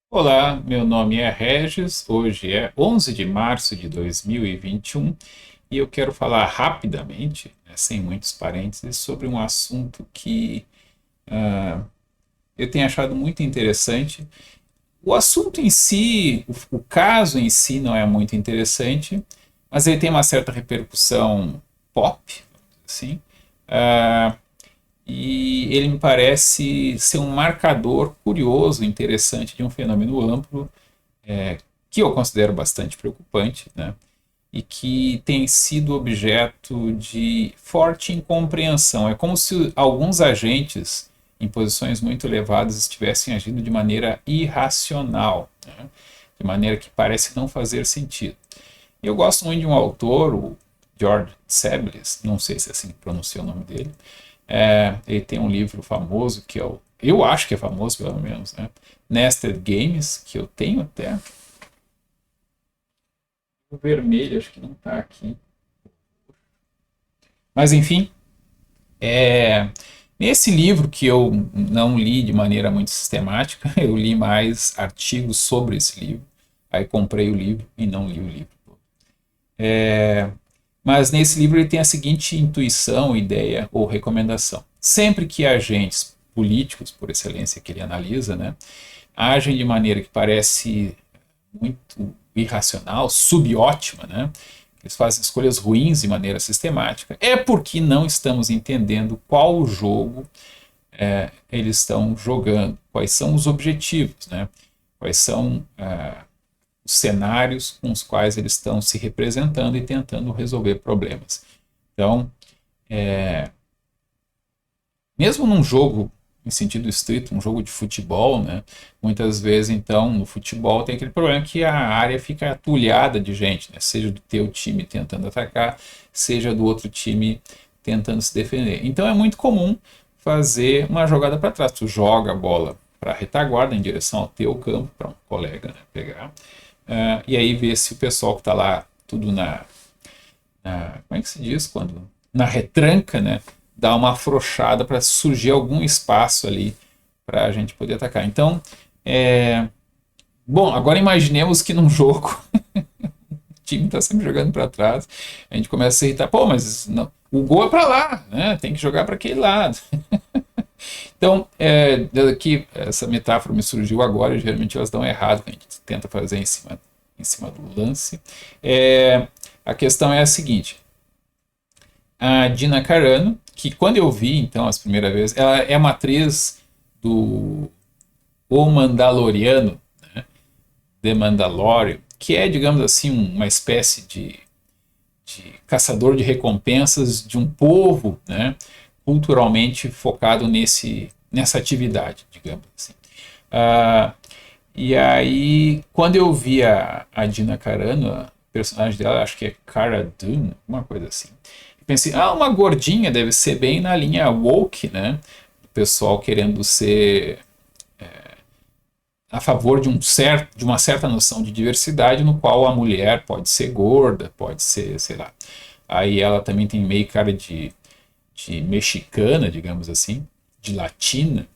Olá, meu nome é Regis. Hoje é 11 de março de 2021 e eu quero falar rapidamente, sem muitos parênteses, sobre um assunto que eu tenho achado muito interessante. O assunto em si, o caso em si não é muito interessante, mas ele tem uma certa repercussão pop, assim, ah, e ele me parece ser um marcador curioso, interessante de um fenômeno amplo que eu considero bastante preocupante, né? E que tem sido objeto de forte incompreensão. É como se alguns agentes em posições muito elevadas estivessem agindo de maneira irracional, né? De maneira que parece não fazer sentido. Eu gosto muito de um autor, o George Sebelius, não sei se é assim que pronuncia o nome dele. Ele tem um livro famoso que eu acho que é famoso pelo menos, né? Nested Games, que eu tenho até. O vermelho, acho que não está aqui. Mas enfim, é, nesse livro que eu não li de maneira muito sistemática, eu li mais artigos sobre esse livro. Aí comprei o livro e não li o livro. Mas nesse livro ele tem a seguinte intuição, ideia ou recomendação. Sempre que agentes políticos, por excelência, que ele analisa, né, agem de maneira que parece muito irracional, subótima, né, eles fazem escolhas ruins de maneira sistemática, é porque não estamos entendendo qual jogo eles estão jogando, quais são os objetivos, né? Quais são os cenários com os quais eles estão se representando e tentando resolver problemas. Então, mesmo num jogo em sentido estrito, um jogo de futebol, né? Muitas vezes, então, no futebol tem aquele problema que a área fica atulhada de gente, né? Seja do teu time tentando atacar, seja do outro time tentando se defender. Então é muito comum fazer uma jogada para trás. Tu joga a bola para a retaguarda em direção ao teu campo, para um colega, né, pegar. E aí ver se o pessoal que está lá, tudo como é que se diz? Quando na retranca, né? Dá uma afrouxada para surgir algum espaço ali para a gente poder atacar. Então, bom, agora imaginemos que num jogo o time está sempre jogando para trás, a gente começa a se irritar, pô, mas não, o gol é para lá, né? Tem que jogar para aquele lado. Então, daqui, essa metáfora me surgiu agora, e geralmente elas dão errado, que a gente tenta fazer em cima do lance. A questão é a seguinte: a Gina Carano, que quando eu vi, então, as primeiras vezes, ela é uma atriz do O Mandaloriano, né? The Mandalorian, que é, digamos assim, uma espécie de caçador de recompensas de um povo, né? Culturalmente focado nessa atividade, digamos assim. Ah, e aí, quando eu vi a Gina Carano, a personagem dela, acho que é Cara Dune, uma coisa assim. Eu pensei, uma gordinha deve ser bem na linha woke, né? O pessoal querendo ser a favor de uma certa noção de diversidade, no qual a mulher pode ser gorda, pode ser, sei lá. Aí ela também tem meio cara de mexicana, digamos assim, de latina.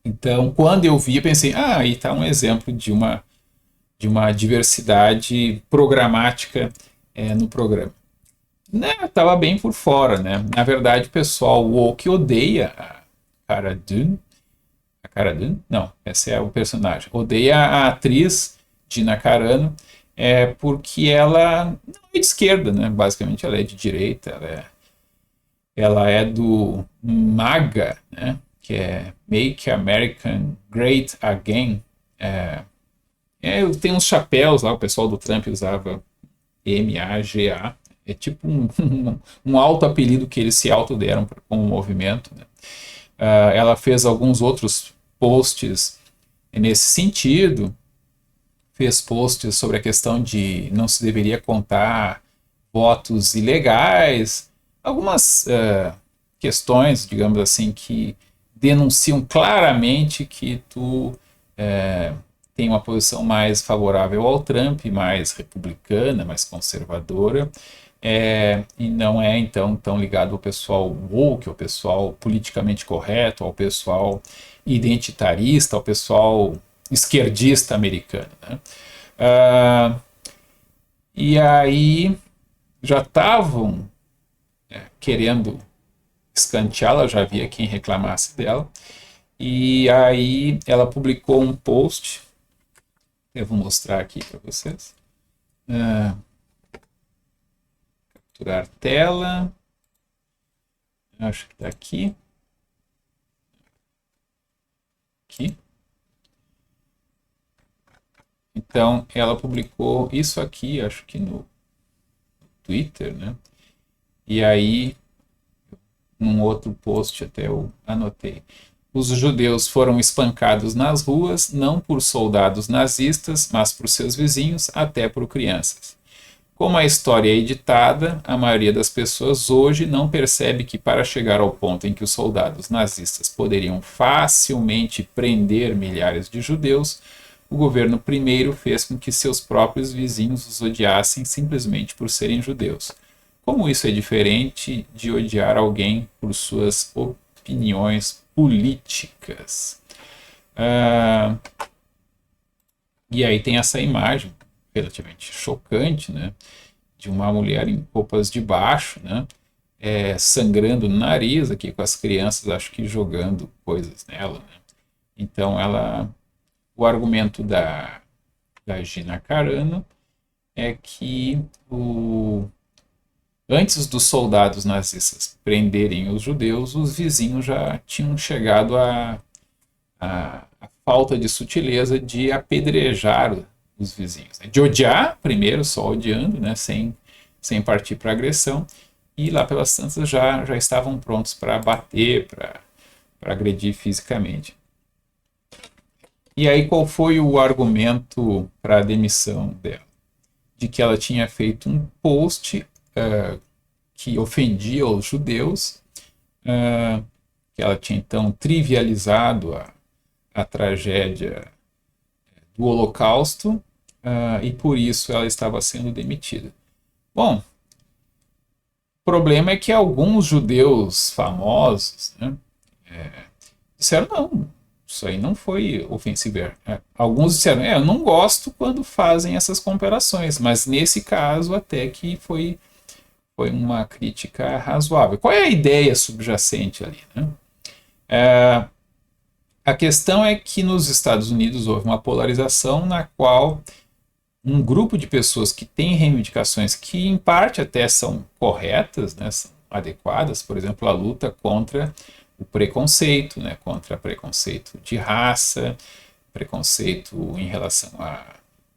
Então, quando eu vi, eu pensei, aí está um exemplo de uma diversidade programática no programa. Né, tava bem por fora, né? Na verdade, o pessoal woke odeia Cara Dune. A Cara Dune? Não, essa é o personagem. Odeia a atriz Gina Carano porque ela não é de esquerda, né? Basicamente, ela é de direita, ela é do MAGA, né? Que é Make America Great Again. Tem uns chapéus lá, o pessoal do Trump usava MAGA. É tipo um alto apelido que eles se autoderam com o movimento. Né? Ela fez alguns outros posts nesse sentido, fez posts sobre a questão de não se deveria contar votos ilegais, algumas questões, digamos assim, que denunciam claramente que tu tem uma posição mais favorável ao Trump, mais republicana, mais conservadora, e não é então tão ligado ao pessoal woke, ao pessoal politicamente correto, ao pessoal identitarista, ao pessoal esquerdista americana, né? Ah, e aí já estavam querendo escanteá-la, já havia quem reclamasse dela. E aí ela publicou um post, eu vou mostrar aqui para vocês. Capturar tela. Acho que está aqui. Aqui. Então, ela publicou isso aqui, acho que no Twitter, né? E aí, num outro post até eu anotei. Os judeus foram espancados nas ruas, não por soldados nazistas, mas por seus vizinhos, até por crianças. Como a história é editada, a maioria das pessoas hoje não percebe que para chegar ao ponto em que os soldados nazistas poderiam facilmente prender milhares de judeus, o governo primeiro fez com que seus próprios vizinhos os odiassem simplesmente por serem judeus. Como isso é diferente de odiar alguém por suas opiniões políticas? E aí tem essa imagem relativamente chocante, né, de uma mulher em roupas de baixo, né, sangrando no nariz aqui com as crianças, acho que jogando coisas nela, né? Então o argumento da Gina Carano é que antes dos soldados nazistas prenderem os judeus, os vizinhos já tinham chegado a falta de sutileza de apedrejar os vizinhos, né? De odiar primeiro, só odiando, né, sem partir para agressão, e lá pelas tantas já estavam prontos para bater, para agredir fisicamente. E aí qual foi o argumento para a demissão dela? De que ela tinha feito um post que ofendia os judeus, que ela tinha então trivializado a tragédia do Holocausto, e por isso ela estava sendo demitida. Bom, o problema é que alguns judeus famosos, né, disseram não, isso aí não foi ofensivo. Alguns disseram, eu não gosto quando fazem essas comparações, mas nesse caso até que foi uma crítica razoável. Qual é a ideia subjacente ali, né? A questão é que nos Estados Unidos houve uma polarização na qual um grupo de pessoas que tem reivindicações que em parte até são corretas, né, são adequadas, por exemplo, a luta contra o preconceito, né, contra preconceito de raça, preconceito em relação à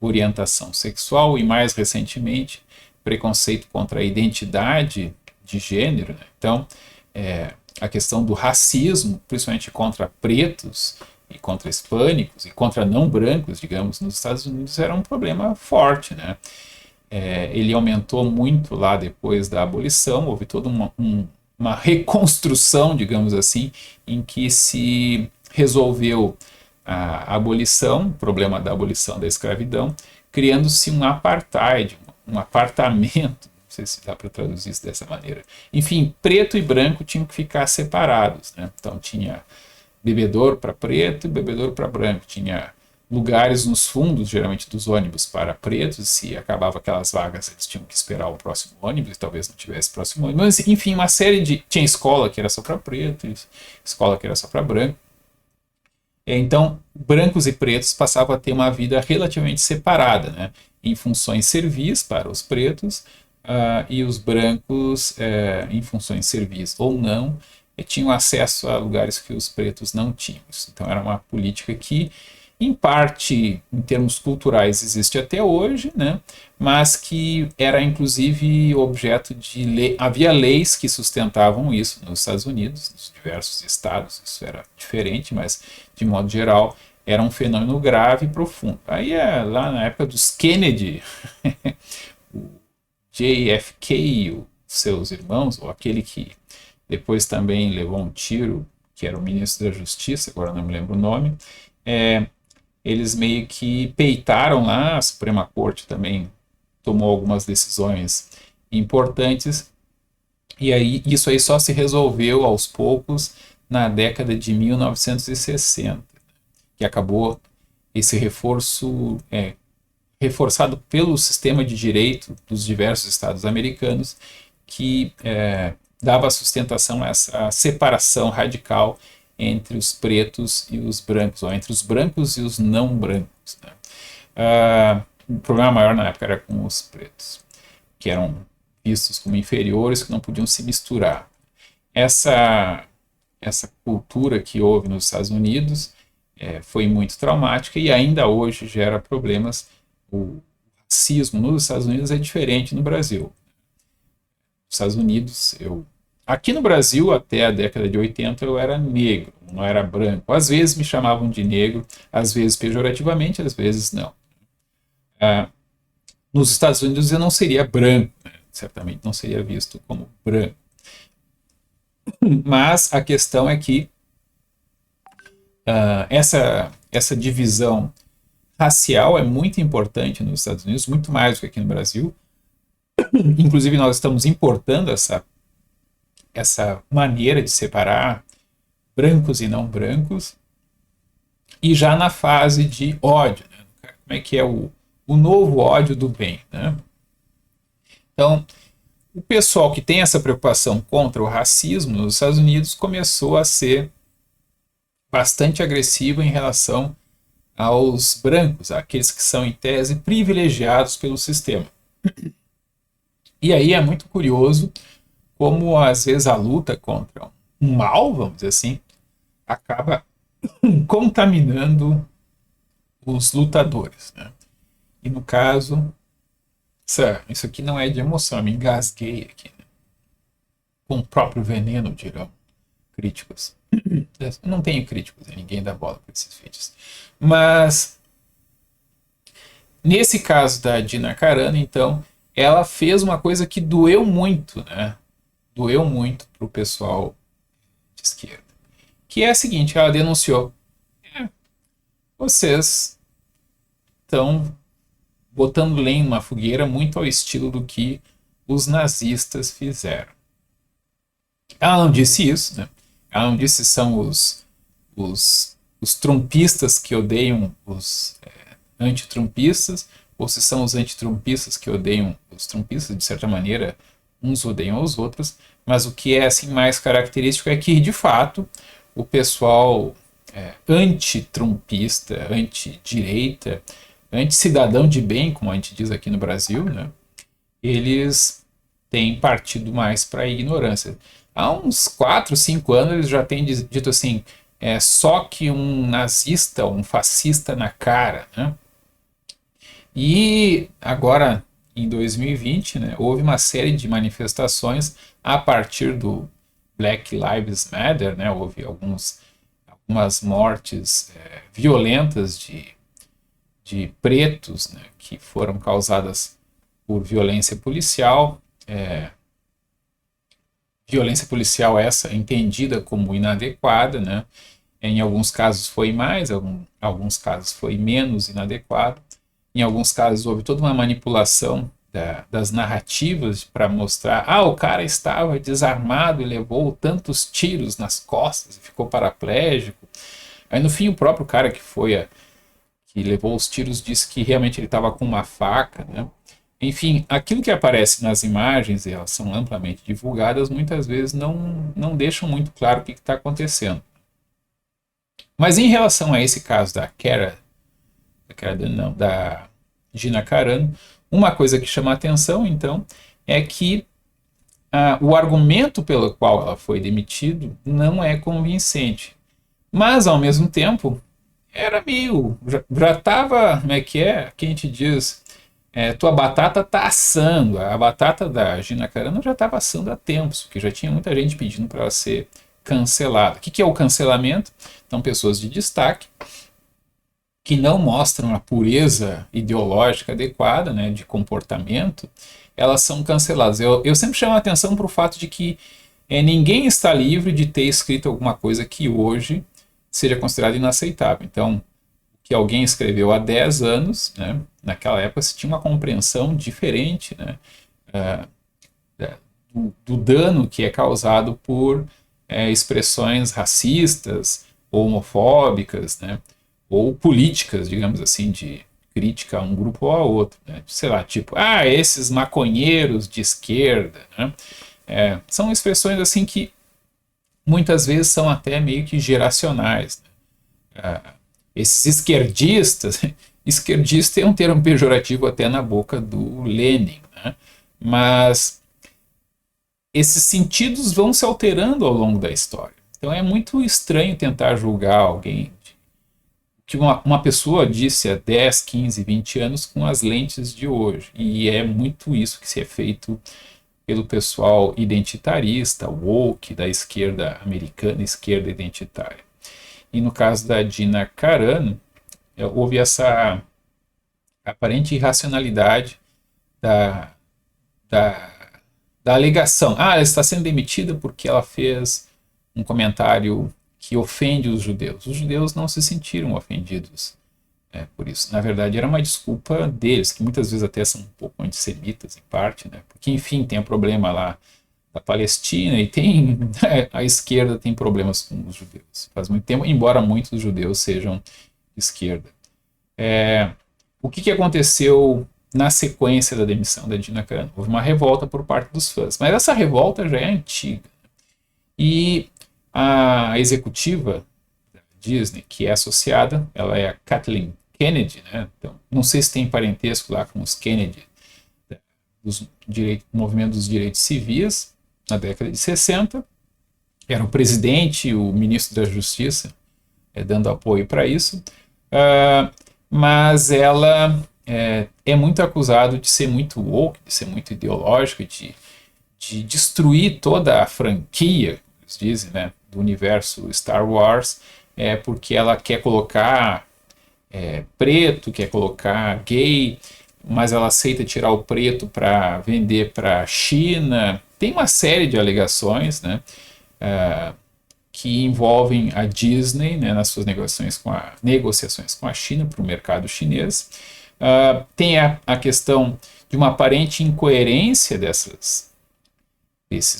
orientação sexual e, mais recentemente, preconceito contra a identidade de gênero, né? Então, a questão do racismo, principalmente contra pretos e contra hispânicos e contra não brancos, digamos, nos Estados Unidos era um problema forte, né? Ele aumentou muito lá depois da abolição, houve toda uma reconstrução, digamos assim, em que se resolveu a abolição, o problema da abolição da escravidão, criando-se um apartheid, um apartamento, não sei se dá para traduzir isso dessa maneira. Enfim, preto e branco tinham que ficar separados, né? Então tinha bebedouro para preto e bebedouro para branco, tinha lugares nos fundos, geralmente dos ônibus, para pretos, e se acabava aquelas vagas, eles tinham que esperar o próximo ônibus, e talvez não tivesse próximo ônibus, mas enfim, uma série de... Tinha escola que era só para preto, escola que era só para branco. Então, brancos e pretos passavam a ter uma vida relativamente separada, né? Em funções servis para os pretos, e os brancos, em funções servis ou não, tinham acesso a lugares que os pretos não tinham. Então, era uma política que, em parte, em termos culturais, existe até hoje, né? Mas que era, inclusive, objeto de lei. Havia leis que sustentavam isso nos Estados Unidos, nos diversos estados, isso era diferente, mas, de modo geral, era um fenômeno grave e profundo. Aí, lá na época dos Kennedy, o JFK e os seus irmãos, ou aquele que depois também levou um tiro, que era o ministro da Justiça, agora não me lembro o nome, eles meio que peitaram lá, a Suprema Corte também tomou algumas decisões importantes, e aí isso aí só se resolveu aos poucos na década de 1960, que acabou esse reforço reforçado pelo sistema de direito dos diversos estados americanos, que dava sustentação a essa separação radical entre os pretos e os brancos, ou entre os brancos e os não brancos, né? O problema maior na época era com os pretos, que eram vistos como inferiores, que não podiam se misturar. Essa cultura que houve nos Estados Unidos foi muito traumática e ainda hoje gera problemas. O racismo nos Estados Unidos é diferente no Brasil. Nos Estados Unidos, aqui no Brasil, até a década de 80, eu era negro, não era branco. Às vezes me chamavam de negro, às vezes pejorativamente, às vezes não. Nos Estados Unidos eu não seria branco, né? Certamente não seria visto como branco. Mas a questão é que essa divisão racial é muito importante nos Estados Unidos, muito mais do que aqui no Brasil. Inclusive nós estamos importando essa maneira de separar brancos e não brancos, e já na fase de ódio, né? Como é que é o novo ódio do bem, né? Então, o pessoal que tem essa preocupação contra o racismo nos Estados Unidos começou a ser bastante agressivo em relação aos brancos, aqueles que são, em tese, privilegiados pelo sistema. E aí é muito curioso como, às vezes, a luta contra um mal, vamos dizer assim, acaba contaminando os lutadores, né? E no caso, isso aqui não é de emoção, eu me engasguei aqui, né? Com o próprio veneno, dirão críticos. Eu não tenho críticos, ninguém dá bola para esses vídeos. Mas, nesse caso da Gina Carano, então, ela fez uma coisa que doeu muito, né? Doeu muito para o pessoal de esquerda. Que é a seguinte, ela denunciou: vocês estão botando lenha numa fogueira muito ao estilo do que os nazistas fizeram. Ela não disse isso, né? Ela não disse se são os trumpistas que odeiam os antitrumpistas, ou se são os antitrumpistas que odeiam os trumpistas. De certa maneira, uns odeiam os outros, mas o que é assim mais característico é que, de fato, o pessoal antitrumpista, antidireita, anticidadão de bem, como a gente diz aqui no Brasil, né, eles têm partido mais para a ignorância. Há uns 4, 5 anos eles já têm dito assim, só que um nazista, um fascista na cara, né? E agora, em 2020, né, houve uma série de manifestações a partir do Black Lives Matter, né? Houve algumas mortes violentas de pretos, né, que foram causadas por violência policial. Violência policial essa entendida como inadequada, né? Em alguns casos foi mais, em alguns casos foi menos inadequado. Em alguns casos houve toda uma manipulação das narrativas para mostrar: o cara estava desarmado e levou tantos tiros nas costas e ficou paraplégico. Aí no fim o próprio cara que levou os tiros disse que realmente ele estava com uma faca, né? Enfim, aquilo que aparece nas imagens, e elas são amplamente divulgadas, muitas vezes não deixam muito claro o que está acontecendo. Mas em relação a esse caso da Gina Carano, uma coisa que chama a atenção, então, é que o argumento pelo qual ela foi demitida não é convincente. Mas, ao mesmo tempo, era meio... Já estava, como é que a gente diz... tua batata está assando. A batata da Gina Carano já estava assando há tempos, porque já tinha muita gente pedindo para ela ser cancelada. O que é o cancelamento? Então, pessoas de destaque que não mostram a pureza ideológica adequada, né, de comportamento, elas são canceladas. Eu sempre chamo a atenção para o fato de que ninguém está livre de ter escrito alguma coisa que hoje seja considerada inaceitável. Então, que alguém escreveu há 10 anos, né, naquela época se tinha uma compreensão diferente, né, do dano que é causado por expressões racistas, homofóbicas, né, ou políticas, digamos assim, de crítica a um grupo ou a outro, né? Sei lá, tipo, esses maconheiros de esquerda, né? São expressões assim que muitas vezes são até meio que geracionais, né? Esses esquerdistas, esquerdista é um termo pejorativo até na boca do Lenin, né? Mas esses sentidos vão se alterando ao longo da história. Então é muito estranho tentar julgar alguém que uma pessoa disse há 10, 15, 20 anos com as lentes de hoje. E é muito isso que se é feito pelo pessoal identitarista, woke, da esquerda americana, esquerda identitária. E no caso da Gina Carano, houve essa aparente irracionalidade da, da, da alegação. Ela está sendo demitida porque ela fez um comentário que ofende os judeus. Os judeus não se sentiram ofendidos por isso. Na verdade, era uma desculpa deles, que muitas vezes até são um pouco antissemitas, em parte, né? Porque, enfim, tem o problema lá da Palestina e tem a esquerda tem problemas com os judeus. Faz muito tempo, embora muitos judeus sejam de esquerda. O que aconteceu na sequência da demissão da Gina Carano? Houve uma revolta por parte dos fãs, mas essa revolta já é antiga. E a executiva da Disney, que é associada, ela é a Kathleen Kennedy, né? Então, não sei se tem parentesco lá com os Kennedy, do movimento dos direitos civis, na década de 60. Era o presidente, o ministro da Justiça, dando apoio para isso. Mas ela é muito acusada de ser muito woke, de ser muito ideológica, de destruir toda a franquia, eles dizem, né, do universo Star Wars, porque ela quer colocar preto, quer colocar gay, mas ela aceita tirar o preto para vender para a China. Tem uma série de alegações, né, que envolvem a Disney, né, nas suas negociações com a China para o mercado chinês. Tem a questão de uma aparente incoerência desses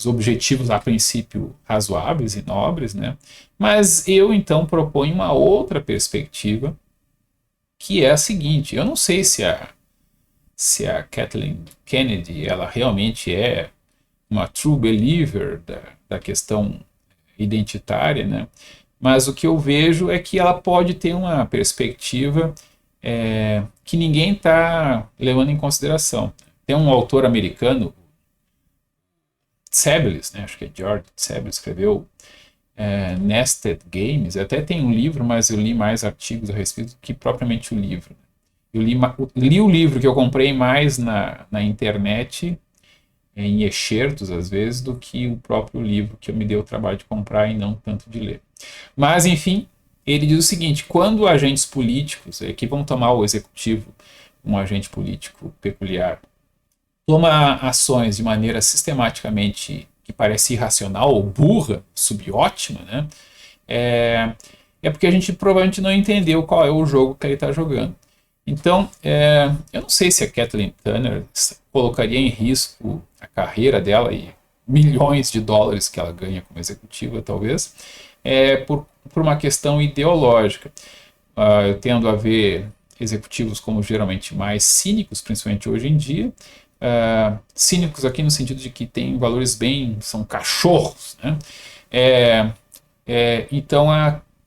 objetivos a princípio razoáveis e nobres, né? Mas eu então proponho uma outra perspectiva, que é a seguinte: eu não sei se a Kathleen Kennedy ela realmente é uma true believer da questão identitária, né? Mas o que eu vejo é que ela pode ter uma perspectiva que ninguém está levando em consideração. Tem um autor americano, Tsoukalos, né? Acho que é George Tsoukalos, escreveu Nested Games. Até tem um livro, mas eu li mais artigos a respeito do que propriamente o livro. Eu li o livro que eu comprei mais na internet, em excertos às vezes, do que o próprio livro que eu me dei o trabalho de comprar e não tanto de ler. Mas, enfim, ele diz o seguinte: quando agentes políticos, que vão tomar o executivo, um agente político peculiar, toma ações de maneira sistematicamente que parece irracional ou burra, subótima, né? É porque a gente provavelmente não entendeu qual é o jogo que ele está jogando. Então, eu não sei se a Kathleen Turner colocaria em risco a carreira dela e milhões de dólares que ela ganha como executiva, talvez, por uma questão ideológica. Eu tendo a ver executivos como geralmente mais cínicos, principalmente hoje em dia. Cínicos aqui no sentido de que têm valores são cachorros, né? Então,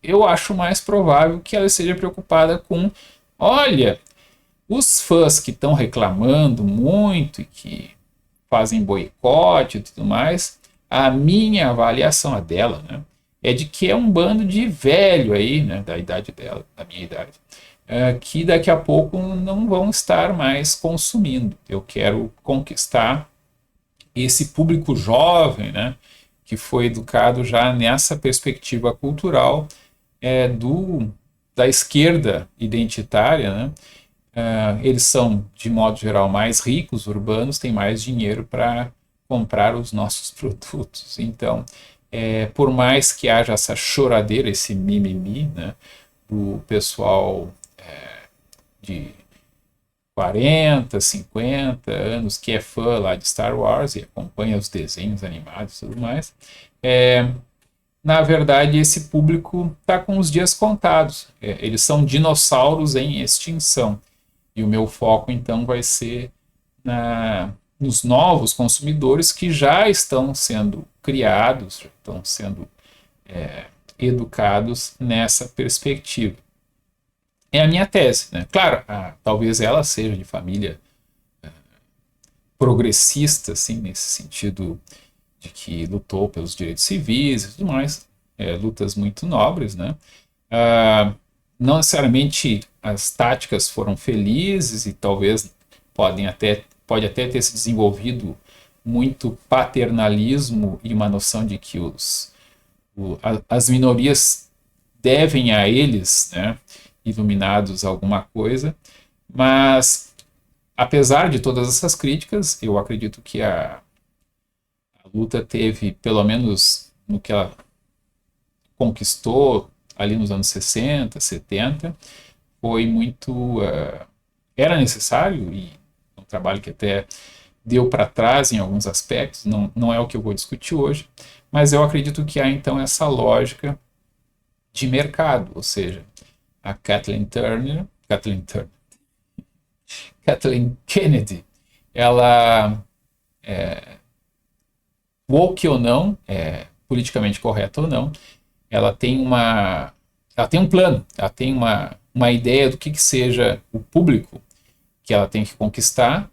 eu acho mais provável que ela esteja preocupada com: olha, os fãs que estão reclamando muito e que fazem boicote e tudo mais, a minha avaliação, a dela, né, é de que é um bando de velho aí, né, da idade dela, da minha idade, que daqui a pouco não vão estar mais consumindo. Eu quero conquistar esse público jovem, né, que foi educado já nessa perspectiva cultural da esquerda identitária, né? Eles são, de modo geral, mais ricos, urbanos, têm mais dinheiro para comprar os nossos produtos. Então, por mais que haja essa choradeira, esse mimimi, né, do pessoal de 40, 50 anos que é fã lá de Star Wars e acompanha os desenhos animados e tudo mais, na verdade, esse público está com os dias contados. Eles são dinossauros em extinção. E o meu foco, então, vai ser nos novos consumidores que já estão sendo criados, já estão sendo educados nessa perspectiva. É a minha tese, né? Claro, talvez ela seja de família progressista, assim, nesse sentido de que lutou pelos direitos civis e tudo mais, lutas muito nobres, né? Não necessariamente as táticas foram felizes e talvez pode até ter se desenvolvido muito paternalismo e uma noção de que as minorias devem a eles, né, iluminados alguma coisa, mas apesar de todas essas críticas, eu acredito que a luta teve, pelo menos no que ela conquistou ali nos anos 60, 70, foi muito. Era necessário e um trabalho que até deu para trás em alguns aspectos, não é o que eu vou discutir hoje, mas eu acredito que há então essa lógica de mercado, ou seja, a Kathleen Kennedy, ela, woke ou não, politicamente correta ou não, ela tem um plano, ela tem uma ideia do que seja o público que ela tem que conquistar,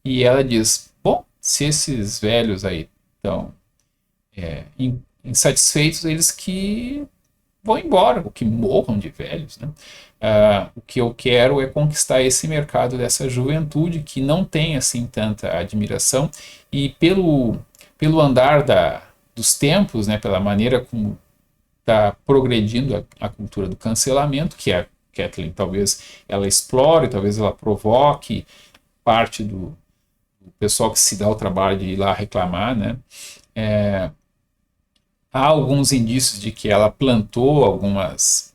e ela diz, bom, se esses velhos aí estão insatisfeitos, eles que vão embora, ou que morram de velhos, né? O que eu quero é conquistar esse mercado dessa juventude que não tem assim tanta admiração, e pelo andar dos tempos, né, pela maneira como está progredindo a cultura do cancelamento, que a Kathleen talvez ela explore, talvez ela provoque parte do pessoal que se dá o trabalho de ir lá reclamar, né? Há alguns indícios de que ela plantou algumas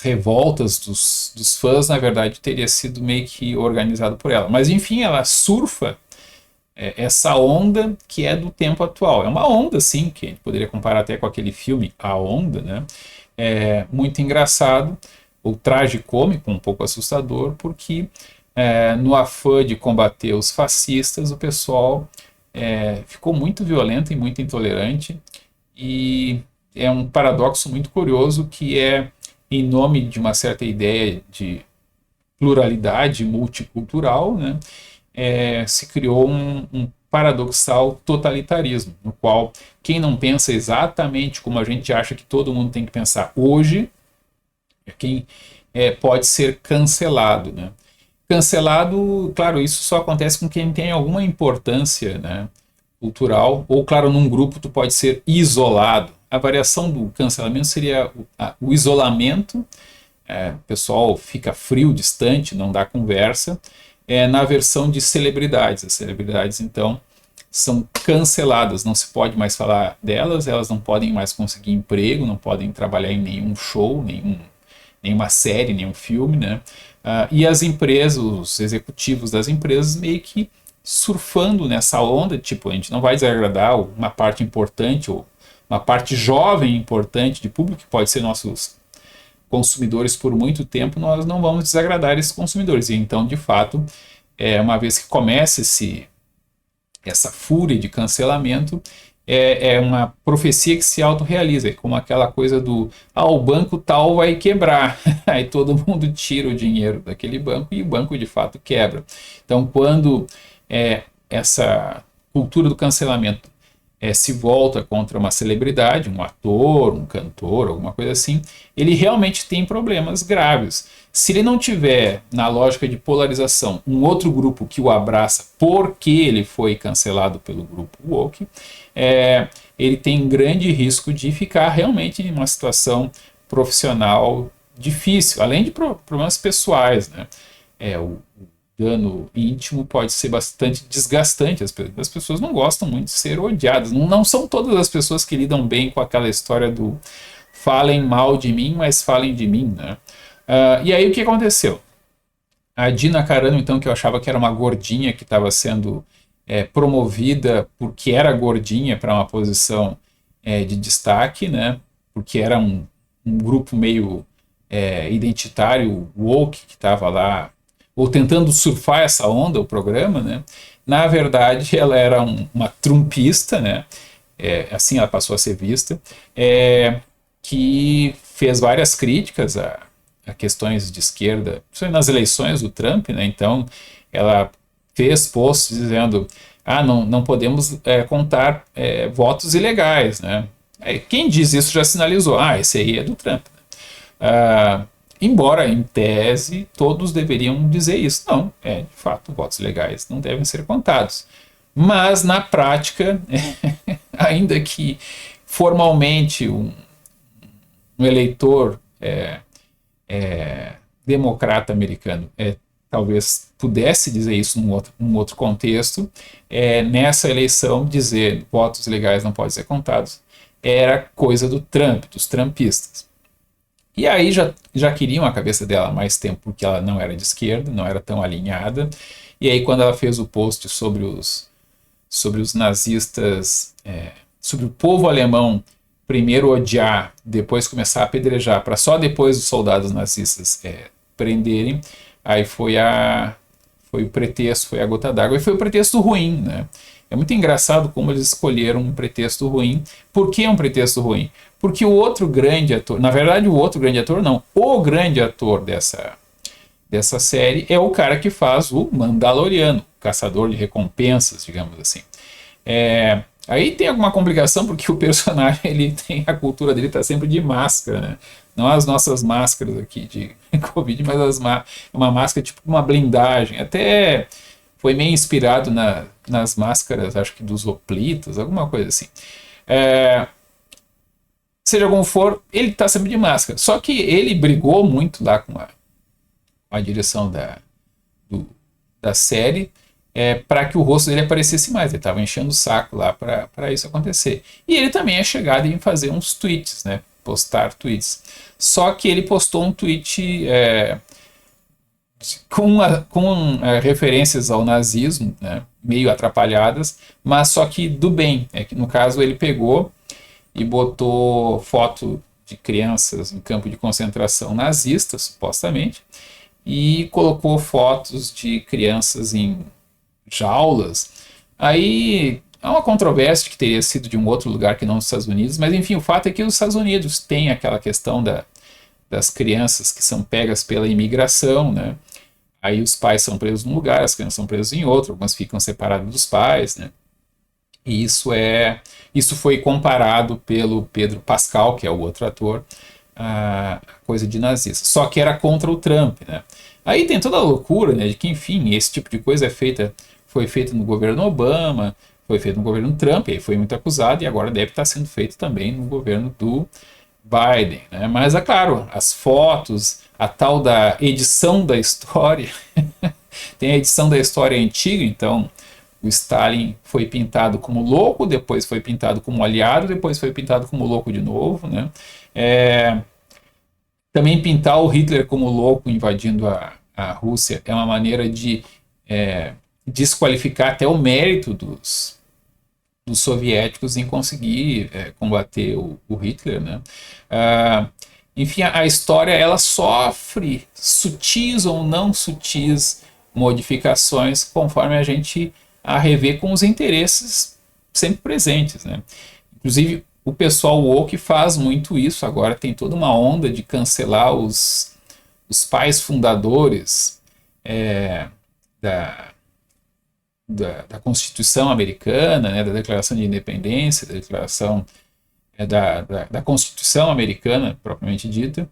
revoltas dos fãs, na verdade teria sido meio que organizado por ela. Mas enfim, ela surfa essa onda que é do tempo atual. É uma onda, sim, que a gente poderia comparar até com aquele filme A Onda, né? É muito engraçado, ou tragicômico, um pouco assustador, porque no afã de combater os fascistas, o pessoal ficou muito violento e muito intolerante, e é um paradoxo muito curioso que em nome de uma certa ideia de pluralidade multicultural, né, se criou um paradoxal totalitarismo, no qual quem não pensa exatamente como a gente acha que todo mundo tem que pensar hoje, é quem pode ser cancelado, né? Cancelado, claro, isso só acontece com quem tem alguma importância, né, cultural, ou claro, num grupo tu pode ser isolado. A variação do cancelamento seria o isolamento, o pessoal fica frio, distante, não dá conversa, na versão de celebridades. As celebridades, então, são canceladas, não se pode mais falar delas, elas não podem mais conseguir emprego, não podem trabalhar em nenhum show, nenhuma série, nenhum filme, né? E as empresas, os executivos das empresas meio que surfando nessa onda, tipo, a gente não vai desagradar uma parte importante, ou uma parte jovem importante de público, que pode ser nossos consumidores por muito tempo, nós não vamos desagradar esses consumidores. E então, de fato, uma vez que começa essa fúria de cancelamento, é uma profecia que se autorrealiza, como aquela coisa o banco tal vai quebrar, aí todo mundo tira o dinheiro daquele banco e o banco de fato quebra. Então, quando essa cultura do cancelamento se volta contra uma celebridade, um ator, um cantor, alguma coisa assim, ele realmente tem problemas graves. Se ele não tiver, na lógica de polarização, um outro grupo que o abraça porque ele foi cancelado pelo grupo woke, ele tem grande risco de ficar realmente em uma situação profissional difícil, além de problemas pessoais, né? O dano íntimo pode ser bastante desgastante. As pessoas não gostam muito de ser odiadas. Não são todas as pessoas que lidam bem com aquela história do falem mal de mim, mas falem de mim, né? E aí o que aconteceu? A Gina Carano, então, que eu achava que era uma gordinha que estava sendo promovida porque era gordinha para uma posição de destaque, né? Porque era um grupo meio identitário, woke, que estava lá, ou tentando surfar essa onda, o programa, né? Na verdade, ela era uma trumpista, né? Assim ela passou a ser vista, que fez várias críticas a questões de esquerda, principalmente nas eleições do Trump, né? Então, ela fez posts dizendo: não podemos contar votos ilegais, né? Quem diz isso já sinalizou: esse aí é do Trump. Ah, embora, em tese, todos deveriam dizer isso. Não, de fato, votos legais não devem ser contados. Mas, na prática, ainda que formalmente um eleitor democrata americano talvez pudesse dizer isso num outro contexto, nessa eleição dizer votos legais não podem ser contados era coisa do Trump, dos trumpistas. E aí já queriam a cabeça dela há mais tempo, porque ela não era de esquerda, não era tão alinhada. E aí quando ela fez o post sobre os nazistas, sobre o povo alemão primeiro odiar, depois começar a apedrejar, para só depois os soldados nazistas prenderem, aí foi o pretexto, foi a gota d'água, e foi o pretexto ruim, né? É muito engraçado como eles escolheram um pretexto ruim. Por que um pretexto ruim? Porque o outro grande ator, na verdade o outro grande ator não, o grande ator dessa série é o cara que faz o Mandaloriano, caçador de recompensas, digamos assim. Aí tem alguma complicação porque o personagem ele tem a cultura dele tá sempre de máscara, né? Não as nossas máscaras aqui de Covid, mas uma máscara tipo uma blindagem. Até foi meio inspirado nas máscaras, acho que dos hoplitas, alguma coisa assim. Seja como for, ele tá sempre de máscara. Só que ele brigou muito lá com a direção da série para que o rosto dele aparecesse mais. Ele estava enchendo o saco lá para isso acontecer. E ele também é chegado em fazer uns tweets, né? Postar tweets. Só que ele postou um tweet com referências ao nazismo, né? Meio atrapalhadas, mas só que do bem. Que no caso ele pegou e botou foto de crianças em campo de concentração nazista, supostamente, e colocou fotos de crianças em jaulas. Aí há uma controvérsia que teria sido de um outro lugar que não os Estados Unidos, mas enfim, o fato é que os Estados Unidos têm aquela questão das crianças que são pegas pela imigração, né? Aí os pais são presos num lugar, as crianças são presas em outro, algumas ficam separadas dos pais, né? E isso foi comparado pelo Pedro Pascal, que é o outro ator, a coisa de nazista. Só que era contra o Trump, né? Aí tem toda a loucura, né, de que, enfim, esse tipo de coisa foi feito no governo Obama, foi feito no governo Trump, aí foi muito acusado, e agora deve estar sendo feito também no governo do Biden, né? Mas é claro, as fotos, a tal da edição da história, tem a edição da história antiga, então o Stalin foi pintado como louco, depois foi pintado como aliado, depois foi pintado como louco de novo, né? Também pintar o Hitler como louco invadindo a Rússia é uma maneira de desqualificar até o mérito dos soviéticos em conseguir combater o Hitler, né? Enfim, a história ela sofre sutis ou não sutis modificações conforme a gente a rever com os interesses sempre presentes, né? Inclusive, o pessoal woke faz muito isso agora, tem toda uma onda de cancelar os pais fundadores da Constituição Americana, né, da Declaração de Independência, da Declaração da Constituição Americana, propriamente dita,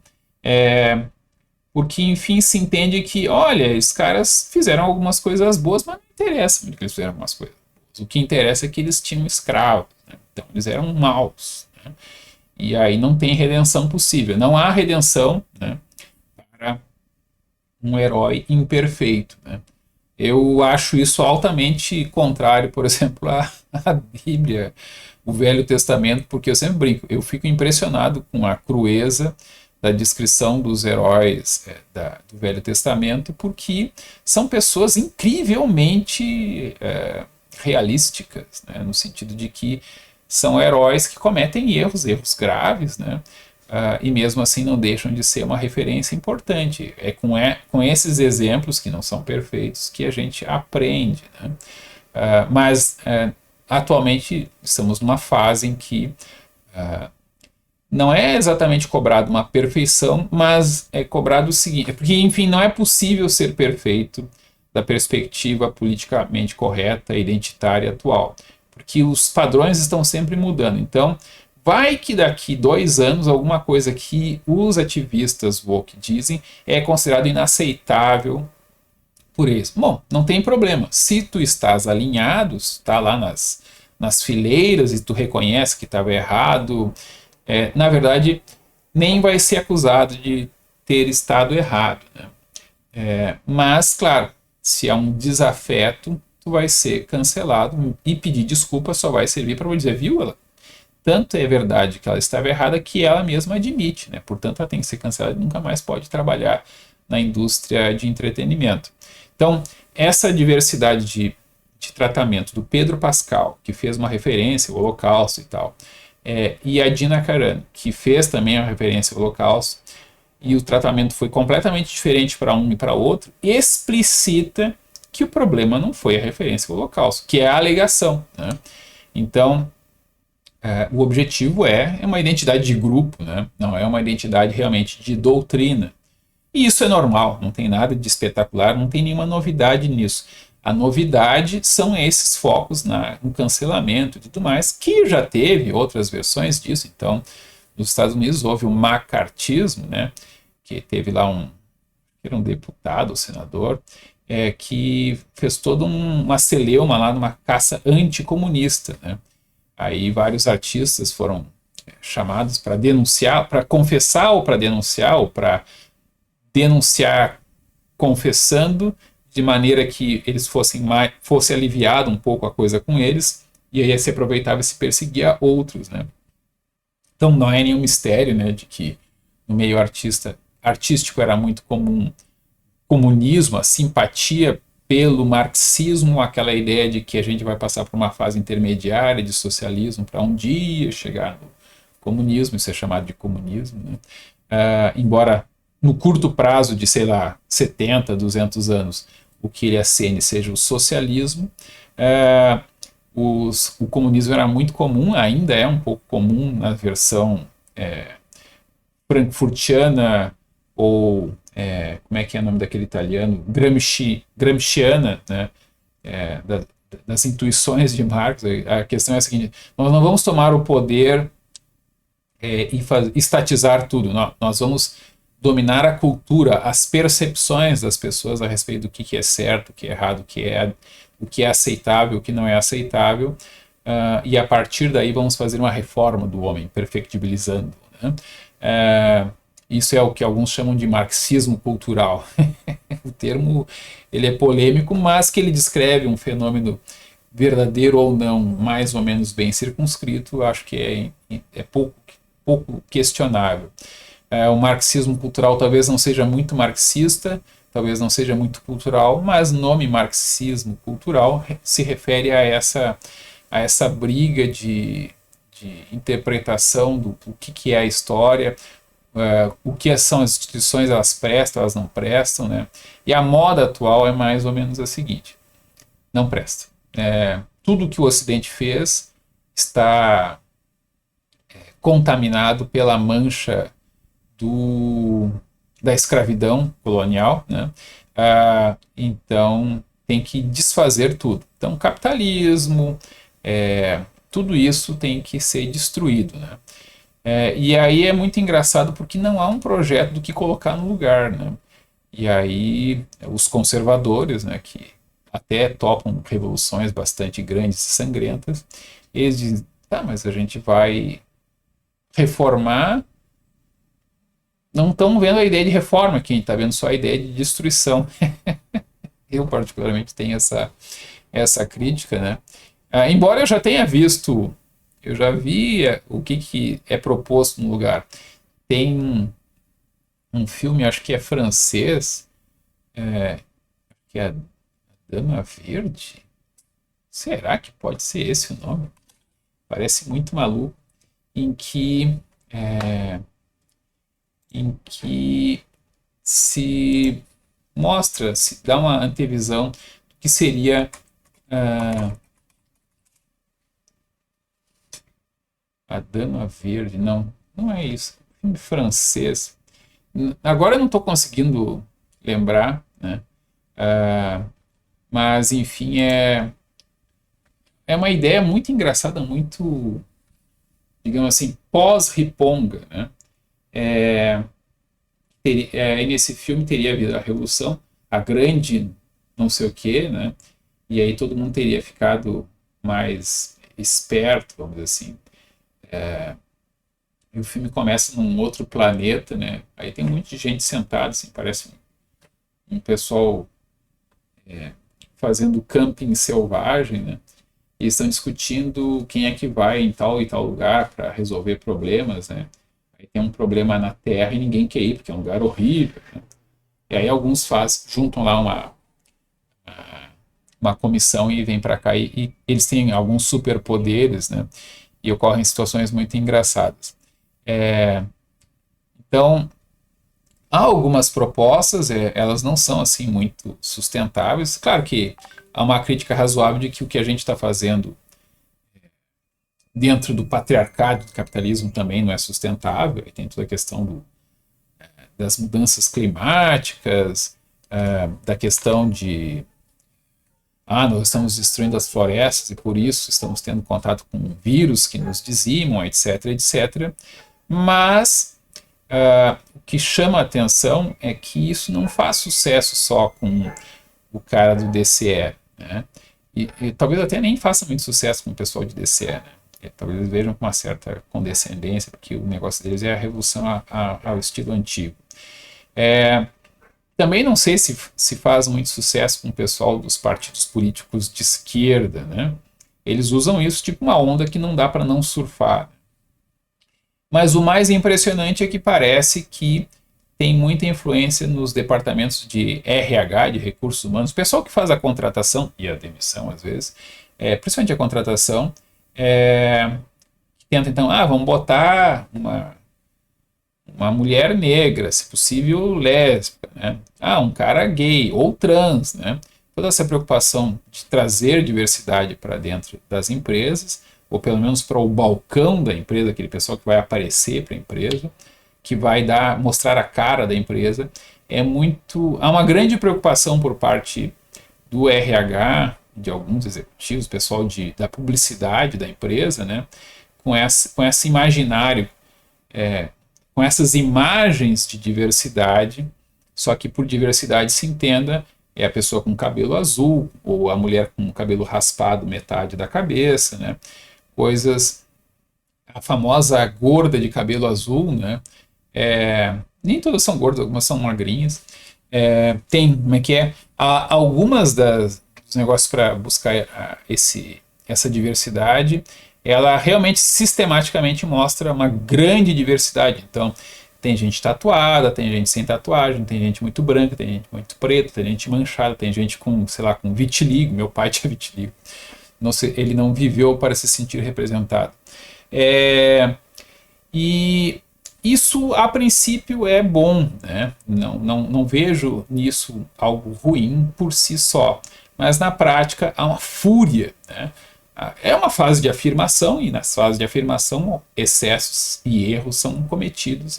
porque, enfim, se entende que, olha, esses caras fizeram algumas coisas boas, mas não interessa muito que eles fizeram algumas coisas boas. O que interessa é que eles tinham escravos, né? Então eles eram maus, né? E aí não tem redenção possível. Não há redenção, né, para um herói imperfeito, né? Eu acho isso altamente contrário, por exemplo, à Bíblia, o Velho Testamento, porque eu sempre brinco, eu fico impressionado com a crueza da descrição dos heróis do Velho Testamento, porque são pessoas incrivelmente realísticas, né, no sentido de que são heróis que cometem erros graves, né? E mesmo assim não deixam de ser uma referência importante. Com esses exemplos, que não são perfeitos, que a gente aprende, né? Mas atualmente estamos numa fase em que não é exatamente cobrado uma perfeição, mas é cobrado o seguinte, porque enfim, não é possível ser perfeito da perspectiva politicamente correta e identitária atual, porque os padrões estão sempre mudando. Então, vai que daqui 2 anos alguma coisa que os ativistas woke dizem é considerado inaceitável por eles. Bom, não tem problema. Se tu estás alinhado, está lá nas fileiras e tu reconhece que estava errado, na verdade, nem vai ser acusado de ter estado errado, né? Mas, claro, se há um desafeto, tu vai ser cancelado e pedir desculpa só vai servir para dizer, viu, ela tanto é verdade que ela estava errada que ela mesma admite, né? Portanto, ela tem que ser cancelada e nunca mais pode trabalhar na indústria de entretenimento. Então, essa diversidade de tratamento do Pedro Pascal, que fez uma referência ao Holocausto e tal, e a Dina Carano, que fez também a referência ao Holocausto, e o tratamento foi completamente diferente para um e para outro, explicita que o problema não foi a referência ao Holocausto, que é a alegação, né? Então, o objetivo é uma identidade de grupo, né? Não é uma identidade realmente de doutrina. E isso é normal, não tem nada de espetacular, não tem nenhuma novidade nisso. A novidade são esses focos no cancelamento e tudo mais, que já teve outras versões disso. Então, nos Estados Unidos houve o macartismo, né? Que teve lá era um deputado, senador, que fez toda uma celeuma lá numa caça anticomunista, né? Aí vários artistas foram chamados para denunciar, para confessar ou para denunciar confessando, de maneira que eles fosse aliviado um pouco a coisa com eles, e aí se aproveitava e se perseguia outros, né? Então não é nenhum mistério, né, de que no meio artístico era muito comum comunismo, a simpatia pelo marxismo, aquela ideia de que a gente vai passar por uma fase intermediária de socialismo para um dia chegar no comunismo, isso é chamado de comunismo, né? Embora no curto prazo de, sei lá, 70, 200 anos, o que ele acene seja o socialismo, o comunismo era muito comum, ainda é um pouco comum na versão frankfurtiana ou como é que é o nome daquele italiano? Gramsciana, né? Das intuições de Marx. A questão é a seguinte: nós não vamos tomar o poder e estatizar tudo, não. Nós vamos dominar a cultura, as percepções das pessoas a respeito do que é certo, o que é errado, o que é aceitável, o que não é aceitável, e a partir daí vamos fazer uma reforma do homem, perfectibilizando, né? Isso é o que alguns chamam de marxismo cultural. O termo ele é polêmico, mas que ele descreve um fenômeno verdadeiro ou não, mais ou menos bem circunscrito, acho que é pouco questionável. O marxismo cultural talvez não seja muito marxista, talvez não seja muito cultural, mas o nome marxismo cultural se refere a essa briga de interpretação do que é a história, o que são as instituições, elas prestam, elas não prestam, né? E a moda atual é mais ou menos a seguinte: não presta. Tudo que o Ocidente fez está contaminado pela mancha da escravidão colonial, né? Então tem que desfazer tudo. Então capitalismo, tudo isso tem que ser destruído, né? E aí é muito engraçado porque não há um projeto do que colocar no lugar, né? E aí os conservadores, né, que até topam revoluções bastante grandes e sangrentas, eles dizem, tá, mas a gente vai reformar. Não estão vendo a ideia de reforma aqui, a gente está vendo só a ideia de destruição. Eu particularmente tenho essa crítica, né? Embora eu já tenha visto, eu já vi o que é proposto no lugar. Tem um filme, acho que é francês, que é Dama Verde. Será que pode ser esse o nome? parece muito maluco, em que, é, em que se mostra, se dá uma antevisão do que seria a Dama Verde. Não, não é isso. Filme francês. Agora eu não estou conseguindo lembrar, né? Ah, mas enfim, é uma ideia muito engraçada, muito, digamos assim, pós-Riponga, né? E nesse filme teria havido a revolução, a grande não sei o quê, né? E aí todo mundo teria ficado mais esperto, vamos dizer assim. E o filme começa num outro planeta, né? Aí tem um monte de gente sentada, assim, parece um pessoal fazendo camping selvagem, né? E estão discutindo quem é que vai em tal e tal lugar para resolver problemas, né? Aí tem um problema na Terra e ninguém quer ir porque é um lugar horrível, né? E aí alguns juntam lá uma comissão e vêm para cá e eles têm alguns superpoderes, né? E ocorrem situações muito engraçadas. Então, há algumas propostas, elas não são assim muito sustentáveis. Claro que há uma crítica razoável de que o que a gente está fazendo dentro do patriarcado do capitalismo também não é sustentável. E tem toda a questão das mudanças climáticas, da questão de nós estamos destruindo as florestas e por isso estamos tendo contato com vírus que nos dizimam, etc, etc. Mas o que chama a atenção é que isso não faz sucesso só com o cara do DCE, né? E talvez até nem faça muito sucesso com o pessoal de DCE, né? Talvez eles vejam com uma certa condescendência, porque o negócio deles é a revolução ao estilo antigo. Também não sei se faz muito sucesso com o pessoal dos partidos políticos de esquerda, né? Eles usam isso tipo uma onda que não dá para não surfar. Mas o mais impressionante é que parece que tem muita influência nos departamentos de RH, de recursos humanos, o pessoal que faz a contratação e a demissão às vezes, principalmente a contratação, tenta então, vamos botar uma mulher negra, se possível lésbica, né? Um cara gay ou trans, né? Toda essa preocupação de trazer diversidade para dentro das empresas, ou pelo menos para o balcão da empresa, aquele pessoal que vai aparecer para a empresa, que vai mostrar a cara da empresa, há uma grande preocupação por parte do RH, de alguns executivos, pessoal da publicidade da empresa, né? Com esse imaginário, com essas imagens de diversidade, só que por diversidade se entenda a pessoa com cabelo azul, ou a mulher com cabelo raspado metade da cabeça, né? A famosa gorda de cabelo azul, né? Nem todas são gordas, algumas são magrinhas. Como é que é? Há algumas dos negócios para buscar essa diversidade, ela realmente sistematicamente mostra uma grande diversidade. Então, tem gente tatuada, tem gente sem tatuagem, tem gente muito branca, tem gente muito preta, tem gente manchada, tem gente com, sei lá, com vitiligo. Meu pai tinha vitiligo. Não sei, ele não viveu para se sentir representado. E isso, a princípio, é bom, né? Não vejo nisso algo ruim por si só. Mas, na prática, há uma fúria, né? É uma fase de afirmação, e nas fases de afirmação, excessos e erros são cometidos,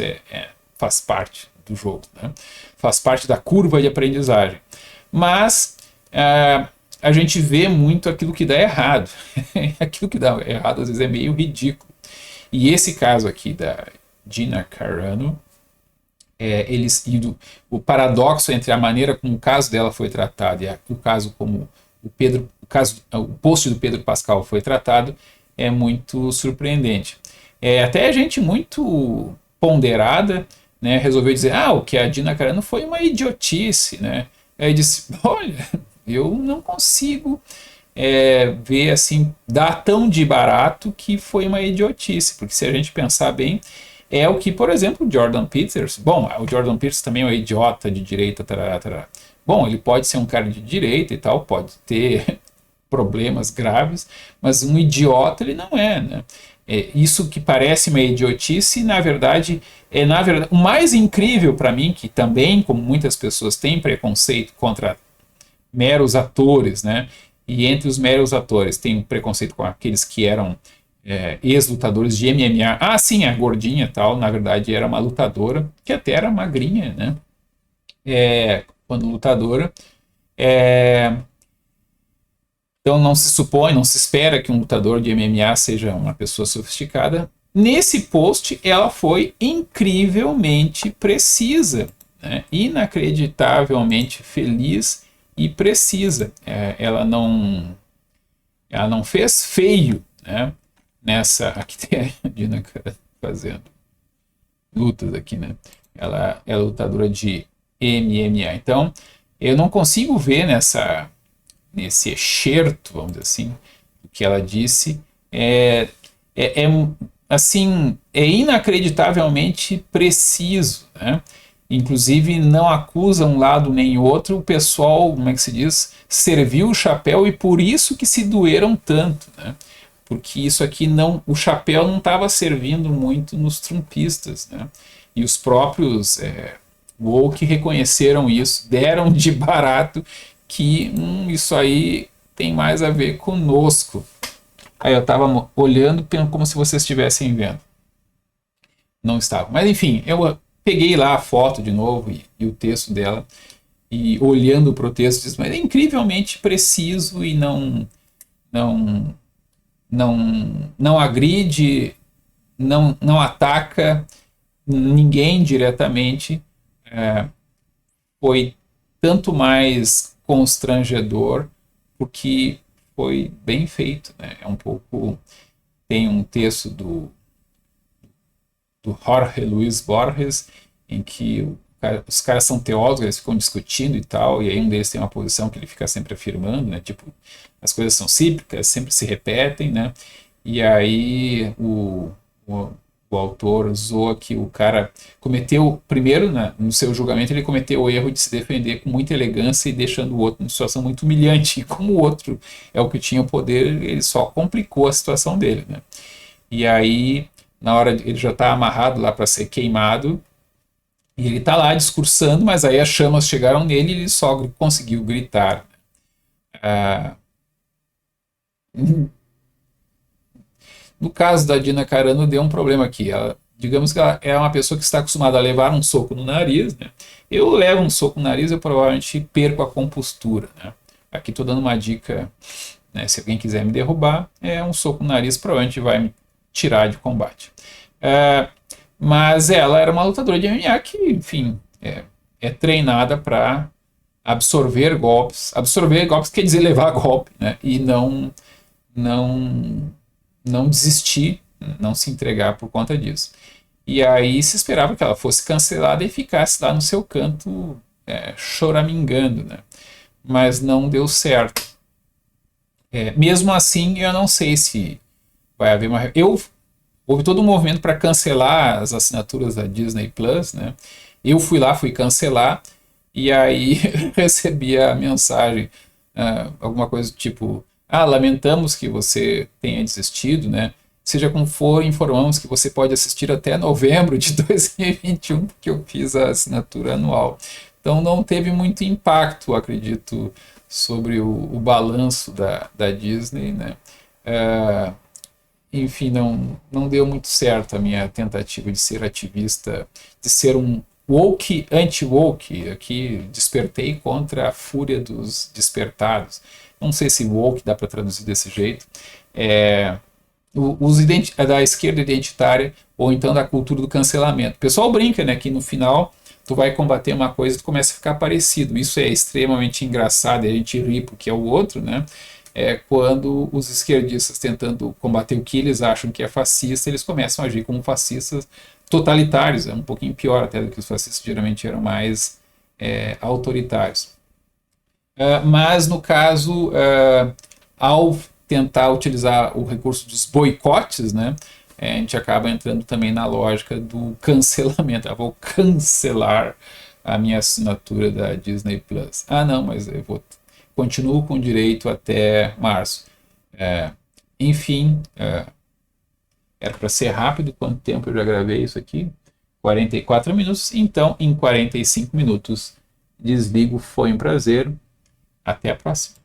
faz parte do jogo, né? Faz parte da curva de aprendizagem. Mas a gente vê muito aquilo que dá errado. Aquilo que dá errado, às vezes, é meio ridículo. E esse caso aqui da Gina Carano, o paradoxo entre a maneira como o caso dela foi tratado e o caso como o post do Pedro Pascal foi tratado é muito surpreendente. Até gente muito ponderada, né, resolveu dizer o que a Gina Carano foi uma idiotice, né? Aí disse, olha, eu não consigo ver assim, dar tão de barato que foi uma idiotice, porque se a gente pensar bem, é o que, por exemplo, o Jordan Peterson, o Jordan Peterson também é um idiota de direita, tarará, tarará. Bom, ele pode ser um cara de direita e tal, pode ter problemas graves, mas um idiota ele não é, né? Isso que parece uma idiotice, na verdade, o mais incrível para mim, que também, como muitas pessoas têm preconceito contra meros atores, né? E entre os meros atores tem um preconceito com aqueles que eram ex-lutadores de MMA. Ah, sim, a gordinha e tal, na verdade era uma lutadora, que até era magrinha, né? Quando lutadora. Então não se supõe, não se espera que um lutador de MMA seja uma pessoa sofisticada. Nesse post, ela foi incrivelmente precisa, né? Inacreditavelmente feliz e precisa. Ela não fez feio, né? Nessa aqui tem a Dina fazendo lutas aqui, né? Ela é lutadora de MMA. Então eu não consigo ver nesse excerto, vamos dizer assim, o que ela disse, assim, é inacreditavelmente preciso, né? Inclusive não acusa um lado nem outro, o pessoal, como é que se diz, serviu o chapéu e por isso que se doeram tanto, né? Porque isso aqui não, o chapéu não estava servindo muito nos trumpistas, né? E os próprios woke reconheceram isso, deram de barato que isso aí tem mais a ver conosco. Aí eu estava olhando como se vocês estivessem vendo. Não estava. Mas enfim, eu peguei lá a foto de novo e o texto dela e olhando para o texto disse, mas é incrivelmente preciso e não agride, não ataca ninguém diretamente. Foi tanto mais constrangedor porque foi bem feito, né? É um pouco, tem um texto do Jorge Luis Borges em que os caras são teólogos, eles ficam discutindo e tal, e aí um deles tem uma posição que ele fica sempre afirmando, né? Tipo, as coisas são cíclicas, sempre se repetem, né? E aí o autor zoa que o cara cometeu, primeiro, né, no seu julgamento, ele cometeu o erro de se defender com muita elegância e deixando o outro numa situação muito humilhante. E como o outro é o que tinha o poder, ele só complicou a situação dele, né? E aí, na hora, ele já está amarrado lá para ser queimado, e ele está lá discursando, mas aí as chamas chegaram nele e ele só conseguiu gritar. No caso da Dina Carano, deu um problema aqui. Digamos que ela é uma pessoa que está acostumada a levar um soco no nariz, né? Eu levo um soco no nariz, eu provavelmente perco a compostura, né? Aqui estou dando uma dica, né? Se alguém quiser me derrubar, um soco no nariz provavelmente vai me tirar de combate. Mas ela era uma lutadora de MMA que, enfim, é treinada para absorver golpes. Absorver golpes quer dizer levar golpe, né? E não desistir, não se entregar por conta disso. E aí se esperava que ela fosse cancelada e ficasse lá no seu canto choramingando, né? Mas não deu certo. Mesmo assim, eu não sei se vai haver uma... Houve todo um movimento para cancelar as assinaturas da Disney Plus, né? Eu fui lá, fui cancelar, e aí recebi a mensagem, alguma coisa do tipo, lamentamos que você tenha desistido, né? Seja como for, informamos que você pode assistir até novembro de 2021, porque eu fiz a assinatura anual. Então não teve muito impacto, acredito, sobre o balanço da Disney, né? Enfim, não deu muito certo a minha tentativa de ser ativista, de ser um woke anti-woke. Aqui despertei contra a fúria dos despertados. Não sei se woke dá para traduzir desse jeito. Da esquerda identitária ou então da cultura do cancelamento. O pessoal brinca, né, que no final tu vai combater uma coisa e tu começa a ficar parecido. Isso é extremamente engraçado e a gente ri porque é o outro, né? Quando os esquerdistas tentando combater o que eles acham que é fascista, eles começam a agir como fascistas totalitários. É um pouquinho pior até do que os fascistas geralmente eram mais autoritários. Mas no caso, ao tentar utilizar o recurso dos boicotes, né, a gente acaba entrando também na lógica do cancelamento. Eu vou cancelar a minha assinatura da Disney Plus. Não, mas eu vou continuo com direito até março. Enfim, era para ser rápido. Quanto tempo eu já gravei isso aqui? 44 minutos. Então, em 45 minutos, desligo. Foi um prazer. Até a próxima.